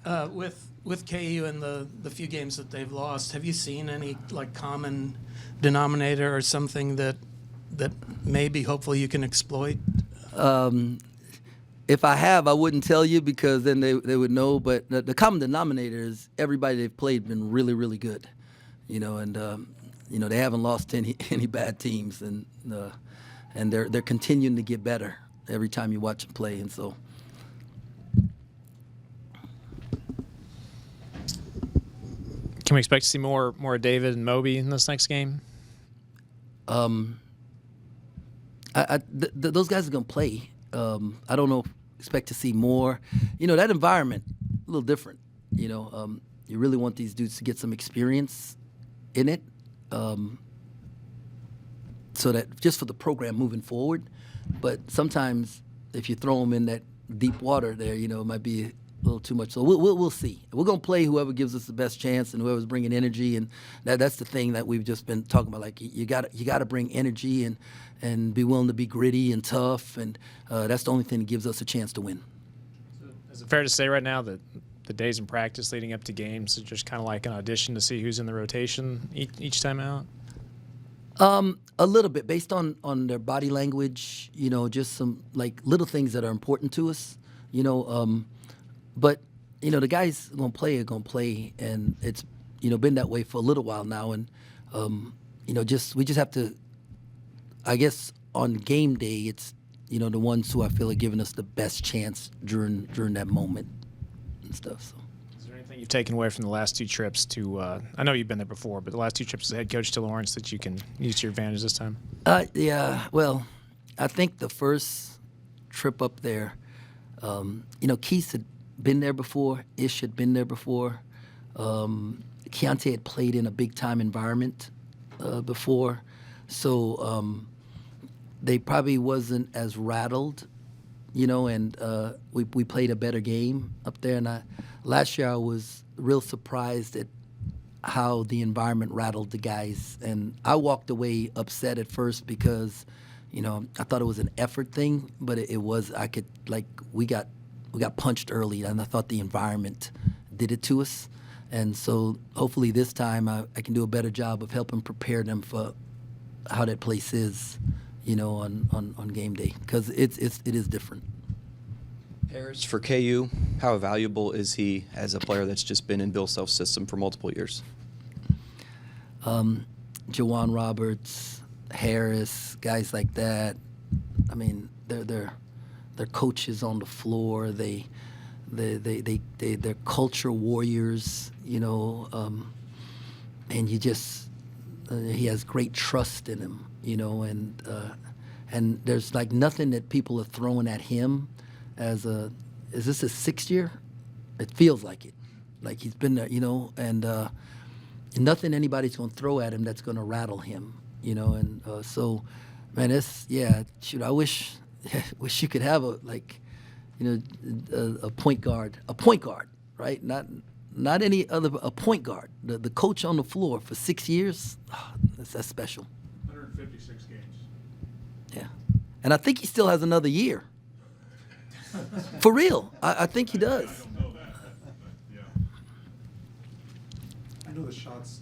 With KU and the few games that they've lost, have you seen any like common denominator or something that maybe hopefully you can exploit? If I have, I wouldn't tell you because then they would know. But the common denominator is everybody they've played been really, really good, and they haven't lost any bad teams, and they're continuing to get better every time you watch them play, and so. Can we expect to see more David and Mobi in this next game? Those guys are gonna play. I don't know. Expect to see more. That environment a little different. You really want these dudes to get some experience in it, so that just for the program moving forward. But sometimes if you throw them in that deep water, there, it might be a little too much. So we'll see. We're gonna play whoever gives us the best chance and whoever's bringing energy, and that's the thing that we've just been talking about. Like you got to bring energy and be willing to be gritty and tough, and that's the only thing that gives us a chance to win. So is it fair to say right now that the days in practice leading up to games is just kind of like an audition to see who's in the rotation each time out? A little bit based on their body language, just some like little things that are important to us, but the guys are gonna play, and it's been that way for a little while now, and we just have to. I guess on game day, it's the ones who I feel are giving us the best chance during that moment and stuff. So. Is there anything you've taken away from the last two trips to? I know you've been there before, but the last two trips as head coach to Lawrence that you can use to your advantage this time? Yeah. Well, I think the first trip up there, Keith had been there before. Ish had been there before. Keontae had played in a big-time environment before. So they probably wasn't as rattled, and we played a better game up there. And last year I was real surprised at how the environment rattled the guys. And I walked away upset at first because, I thought it was an effort thing, but it was, we got punched early, and I thought the environment did it to us. And so hopefully this time I can do a better job of helping prepare them for how that place is, on game day, because it is different. Harris, for KU, how valuable is he as a player that's just been in Bill Self's system for multiple years? Jawan Roberts, Harris, guys like that. I mean, they're coaches on the floor. They're culture warriors, and you just. He has great trust in him, and there's like nothing that people are throwing at him is this his sixth year? It feels like it. Like he's been there, and nothing anybody's going to throw at him that's going to rattle him, and so, man, I wish you could have a point guard, right? Not any other, a point guard, the coach on the floor for 6 years. Oh, that's special. 156 games. Yeah, and I think he still has another year. For real, I think he does. I don't know that. Yeah. I know the shots.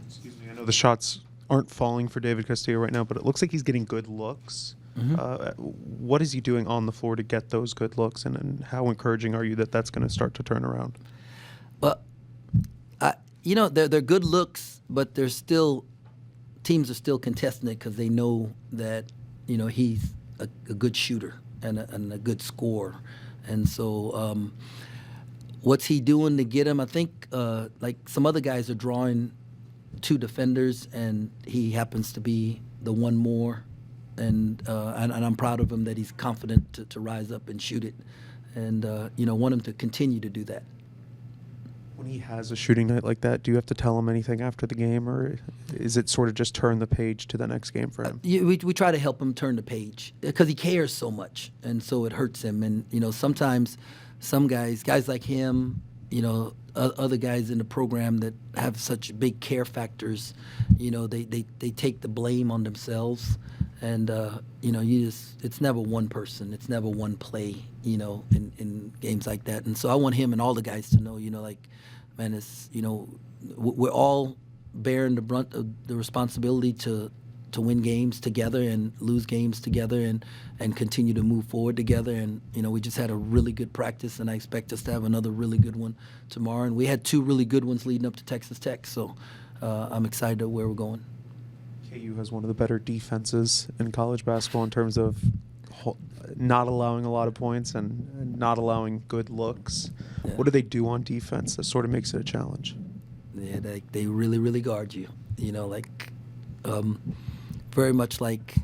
Excuse me. I know the shots aren't falling for David Castillo right now, but it looks like he's getting good looks. Mm-hmm. What is he doing on the floor to get those good looks, and how encouraging are you that that's going to start to turn around? Well, they're good looks, but there's still teams are still contesting it because they know that he's a good shooter and a good scorer, and so what's he doing to get him? I think like some other guys are drawing two defenders, and he happens to be the one more, and I'm proud of him that he's confident to rise up and shoot it, and want him to continue to do that. When he has a shooting night like that, do you have to tell him anything after the game, or is it sort of just turn the page to the next game for him? We try to help him turn the page because he cares so much, and so it hurts him. And sometimes some guys like him, other guys in the program that have such big care factors, they take the blame on themselves, And it's never one person, it's never one play, in games like that. And so I want him and all the guys to know, man, we're all bearing the brunt of the responsibility to win games together and lose games together and continue to move forward together. And we just had a really good practice, and I expect us to have another really good one tomorrow. And we had 2 really good ones leading up to Texas Tech, so I'm excited where we're going. KU has one of the better defenses in college basketball in terms of not allowing a lot of points and not allowing good looks. Yeah. What do they do on defense that sort of makes it a challenge? Yeah, they really, really guard you. Very much like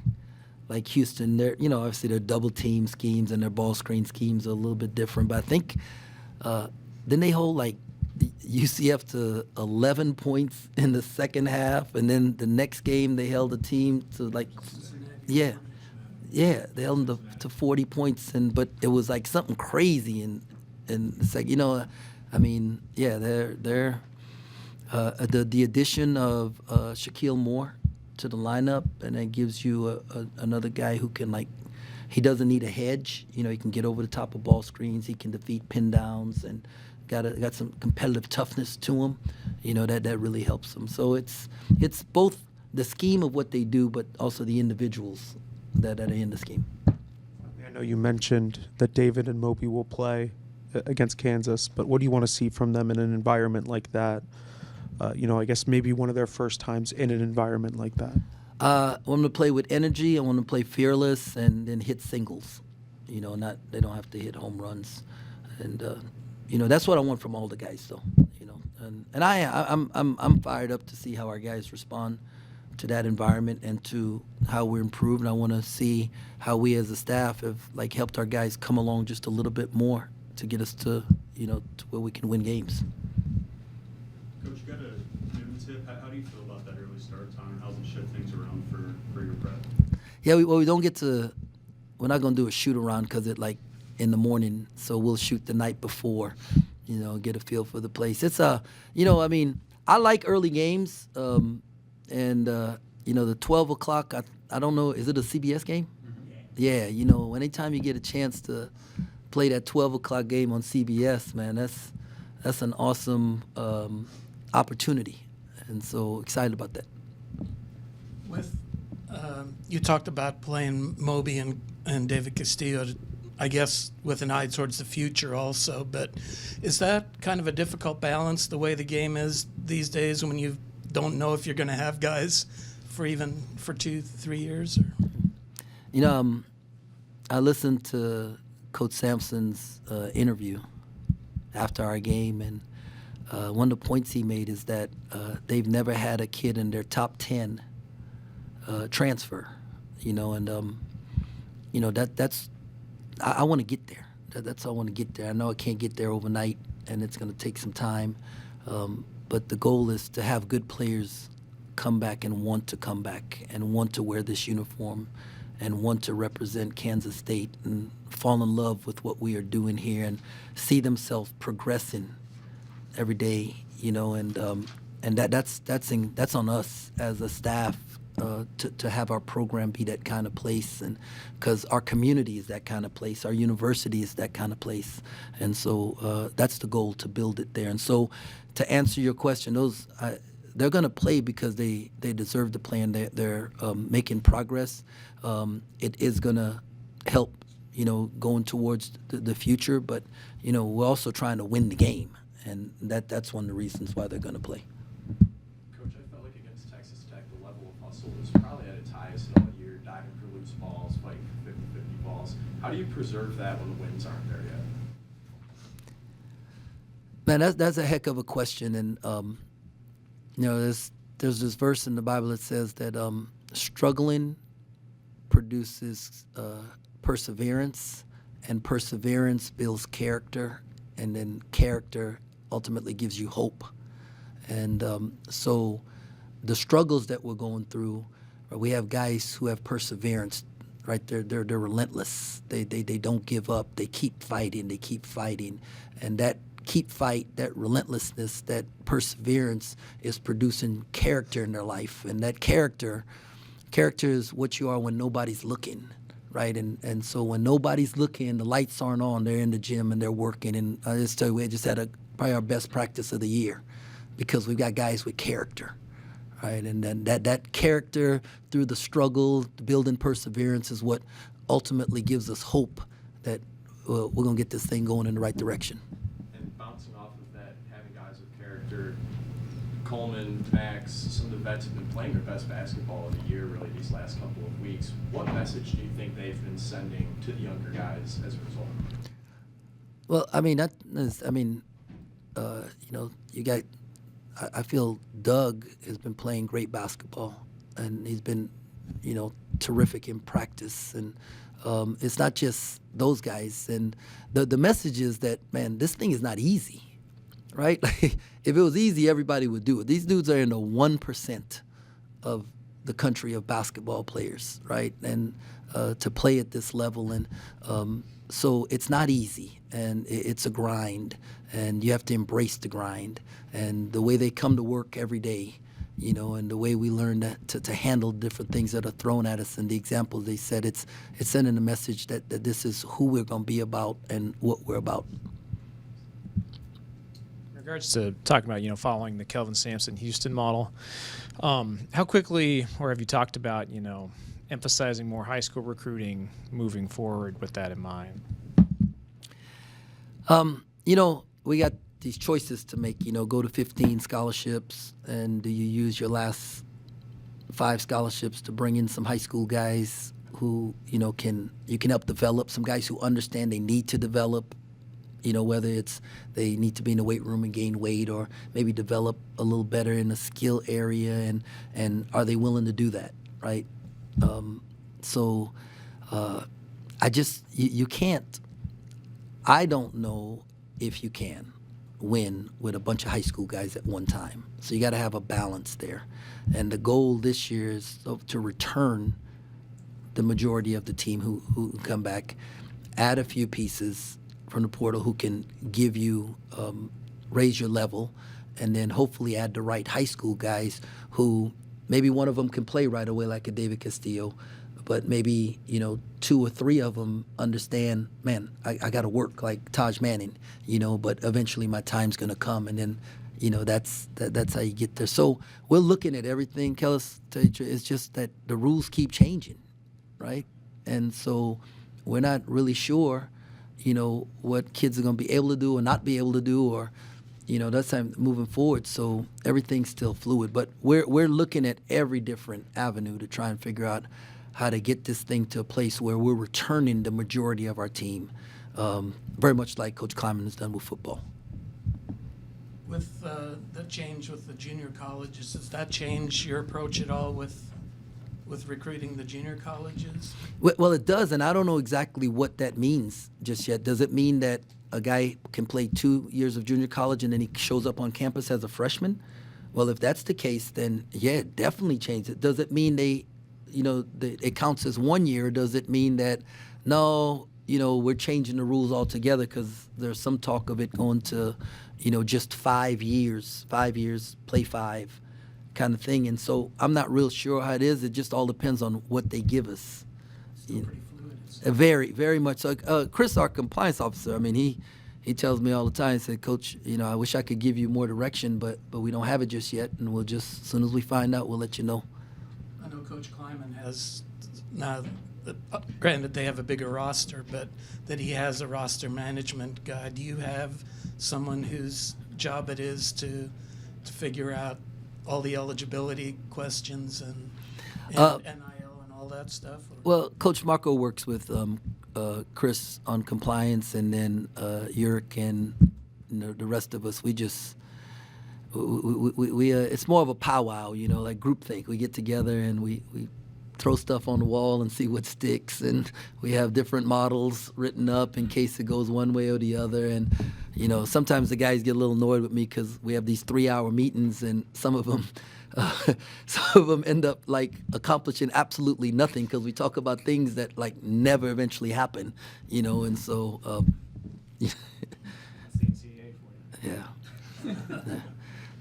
Houston. They're obviously their double team schemes and their ball screen schemes are a little bit different. But I think then they hold UCF to 11 points in the second half, and then the next game they held the team to they held them to 40 points, but it was like something crazy and it's like they're the addition of Shaquille Moore to the lineup, and it gives you another guy who can he doesn't need a hedge. He can get over the top of ball screens. He can defeat pin downs and got some competitive toughness to him. That really helps them. So it's both the scheme of what they do, but also the individuals that are in the scheme. I know you mentioned that David and Mobi will play against Kansas, but what do you want to see from them in an environment like that? I guess maybe one of their first times in an environment like that. I want them to play with energy. I want them to play fearless and then hit singles. They don't have to hit home runs, and that's what I want from all the guys, though. And I'm fired up to see how our guys respond to that environment and to how we're improved. And I want to see how we as a staff have helped our guys come along just a little bit more to get us to to where we can win games. Coach, you got a noon tip. How do you feel about that early start time? How's it shift things around for your prep? Yeah, we don't get to. We're not gonna do a shoot around because it in the morning, so we'll shoot the night before, get a feel for the place. It's I like early games, and the 12 o'clock. I don't know, is it a CBS game? Mm-hmm. Yeah, anytime you get a chance to play that 12 o'clock game on CBS, man, that's an awesome opportunity, and so excited about that. With you talked about playing Mobi and David Castillo, I guess with an eye towards the future also, but is that kind of a difficult balance, the way the game is these days when you don't know if you're going to have guys for 2-3 years? Or? I listened to Coach Sampson's interview after our game, and one of the points he made is that they've never had a kid in their top 10 transfer, that's I want to get there. That's I want to get there. I know I can't get there overnight, and it's going to take some time, but the goal is to have good players come back and want to come back and want to wear this uniform and want to represent Kansas State and fall in love with what we are doing here and see themselves progressing every day, and that's on us as a staff to have our program be that kind of place, and because our community is that kind of place, our university is that kind of place, and so that's the goal, to build it there. And so, to answer your question, they're going to play because they deserve to play, and they're making progress. It is going to help, going towards the future, but we're also trying to win the game, and that's one of the reasons why they're going to play. Coach, I felt like against Texas Tech, the level of hustle was probably at its highest all year, diving for loose balls, fighting for 50-50 balls. How do you preserve that when the wins aren't there yet? Man, that's a heck of a question, and there's this verse in the Bible that says that struggling produces perseverance, and perseverance builds character, and then character ultimately gives you hope. And so the struggles that we're going through, we have guys who have perseverance, right? They're relentless. They don't give up. They keep fighting, and that that relentlessness, that perseverance is producing character in their life, and that character Character is what you are when nobody's looking, right? And so when nobody's looking, the lights aren't on, they're in the gym and they're working. And I just tell you, we just had probably our best practice of the year because we've got guys with character, right? And then that character through the struggle, the building perseverance is what ultimately gives us hope that we're going to get this thing going in the right direction. And bouncing off of that, having guys with character, Coleman, Max, some of the vets have been playing their best basketball of the year really these last couple of weeks. What message do you think they've been sending to the younger guys as a result? Well, I mean, you got. I feel Doug has been playing great basketball, and he's been, terrific in practice. And it's not just those guys. And the message is that, man, this thing is not easy, right? If it was easy, everybody would do it. These dudes are in the 1% of the country of basketball players, right? And to play at this level. And so it's not easy, and it's a grind, and you have to embrace the grind. And the way they come to work every day, and the way we learn to handle different things that are thrown at us, and the examples they set, it's sending a message that this is who we're going to be about and what we're about. In regards to talking about, following the Kelvin Sampson Houston model, how quickly, or have you talked about, emphasizing more high school recruiting moving forward with that in mind? We got these choices to make, go to 15 scholarships, and do you use your last 5 scholarships to bring in some high school guys who, you can help develop, some guys who understand they need to develop, whether it's they need to be in the weight room and gain weight, or maybe develop a little better in a skill area, and are they willing to do that, right? You can't, I don't know if you can win with a bunch of high school guys at one time. So you got to have a balance there. And the goal this year is to return the majority of the team who come back, add a few pieces from the portal who can give you, raise your level, and then hopefully add the right high school guys who maybe one of them can play right away like a David Castillo, but maybe, 2 or 3 of them understand, man, I got to work like Taj Manning, but eventually my time's going to come. And then, that's how you get there. So we're looking at everything, Kellis. It's just that the rules keep changing, right? And so we're not really sure, what kids are going to be able to do or not be able to do, or, that's time moving forward. So everything's still fluid. But we're looking at every different avenue to try and figure out how to get this thing to a place where we're returning the majority of our team, very much like Coach Kleiman has done with football. With the change with the junior colleges, does that change your approach at all with recruiting the junior colleges? Well, it does, and I don't know exactly what that means just yet. Does it mean that a guy can play 2 years of junior college and then he shows up on campus as a freshman? Well, if that's the case, then yeah, it definitely changes it. Does it mean it counts as 1 year? Does it mean that, no, we're changing the rules altogether because there's some talk of it going to, just 5 years, play 5 kind of thing. And so I'm not real sure how it is. It just all depends on what they give us. Still pretty fluid. Very, very much so. Chris, our compliance officer, I mean, he tells me all the time, he said, Coach, I wish I could give you more direction, but we don't have it just yet, and we'll just, as soon as we find out, we'll let you know. I know Coach Kleiman has, now, granted they have a bigger roster, but that he has a roster management guy. Do you have someone whose job it is to figure out all the eligibility questions and NIL and all that stuff? Or? Well, Coach Marco works with Chris on compliance, and then Yurik and the rest of us. We just we it's more of a powwow, like groupthink. We get together and we throw stuff on the wall and see what sticks, and we have different models written up in case it goes one way or the other. And sometimes the guys get a little annoyed with me because we have these 3-hour meetings, and some of them end up like accomplishing absolutely nothing because we talk about things that like never eventually happen, and so That's the NCAA for you. yeah.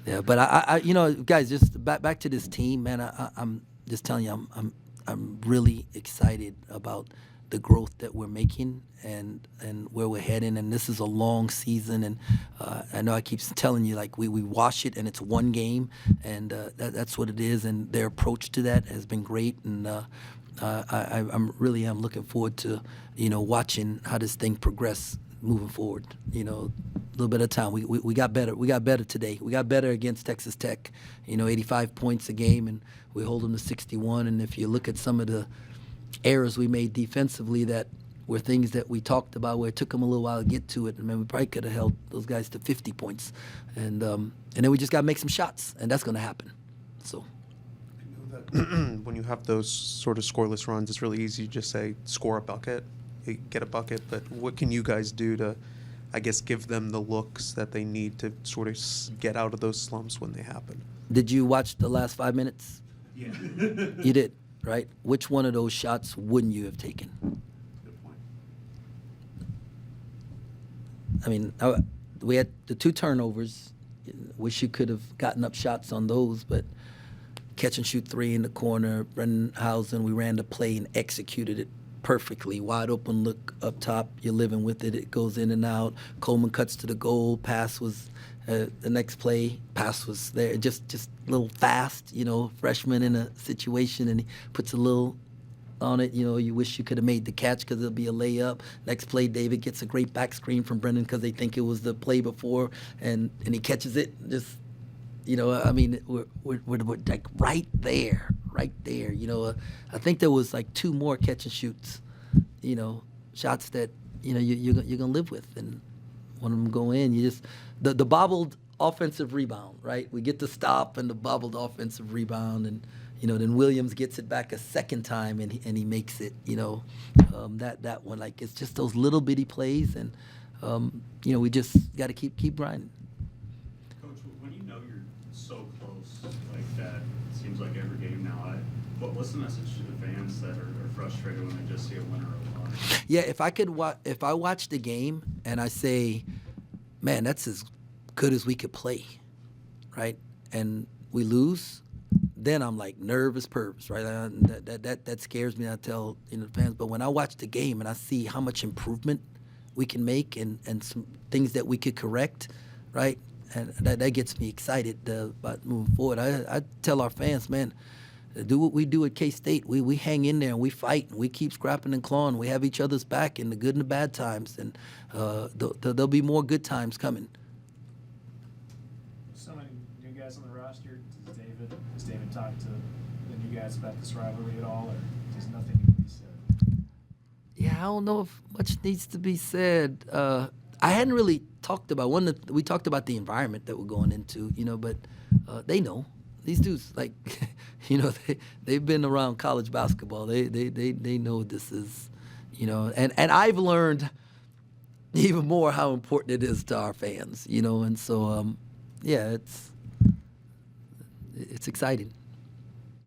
Yeah, but I guys, just back to this team, man. I'm just telling you, I'm I'm really excited about the growth that we're making and where we're heading. And this is a long season. And I know I keep telling you, like, we wash it and it's one game, and that's what it is. And their approach to that has been great. And I'm looking forward to, watching how this thing progress moving forward. A little bit of time. We got better. We got better today. We got better against Texas Tech. 85 points a game, and we hold them to 61. And if you look at some of the errors we made defensively that were things that we talked about where it took them a little while to get to it, we probably could have held those guys to 50 points. And then we just got to make some shots, and that's going to happen. So. When you have those sort of scoreless runs, it's really easy to just say, score a bucket, get a bucket. But what can you guys do to, I guess, give them the looks that they need to sort of get out of those slumps when they happen? Did you watch the last 5 minutes? Yeah. You did, right? Which one of those shots wouldn't you have taken? Good point. I mean, we had the 2 turnovers. Wish you could have gotten up shots on those, but catch and shoot 3 in the corner. Brendan Housen, we ran the play and executed it perfectly. Wide open look up top. You're living with it. It goes in and out. Coleman cuts to the goal. Pass was the next play. Pass was there. Just a little fast, freshman in a situation, and he puts a little on it. You wish you could have made the catch because it'll be a layup. Next play, David gets a great back screen from Brendan because they think it was the play before, and he catches it. Just, we're like right there. I think there was like 2 more catch and shoots, shots that you're gonna live with, and one of them go in. You just the bobbled offensive rebound, right? We get the stop and the bobbled offensive rebound, and then Williams gets it back a second time and he makes it. That one, like, it's just those little bitty plays, and we just got to keep grinding. Coach, when you know you're so close like that, it seems like every game now, what's the message to the fans that are frustrated when they just see a winner or a loss? Yeah, if I watch the game and I say, man, that's as good as we could play, right? And we lose, then I'm like nervous pervs, right? That scares me. I tell the fans. But when I watch the game and I see how much improvement we can make and some things that we could correct, right? And that gets me excited about moving forward. I tell our fans, man, do what we do at K-State. We hang in there and we fight and we keep scrapping and clawing. We have each other's back in the good and the bad times, and there'll be more good times coming. So many new guys on the roster. Has David talked to the new guys about this rivalry at all, or does nothing need to be said? Yeah, I don't know if much needs to be said. I hadn't really talked about we talked about the environment that we're going into, but they know. These dudes, like, they've been around college basketball. They know this is, and I've learned even more how important it is to our fans, and so yeah, it's exciting.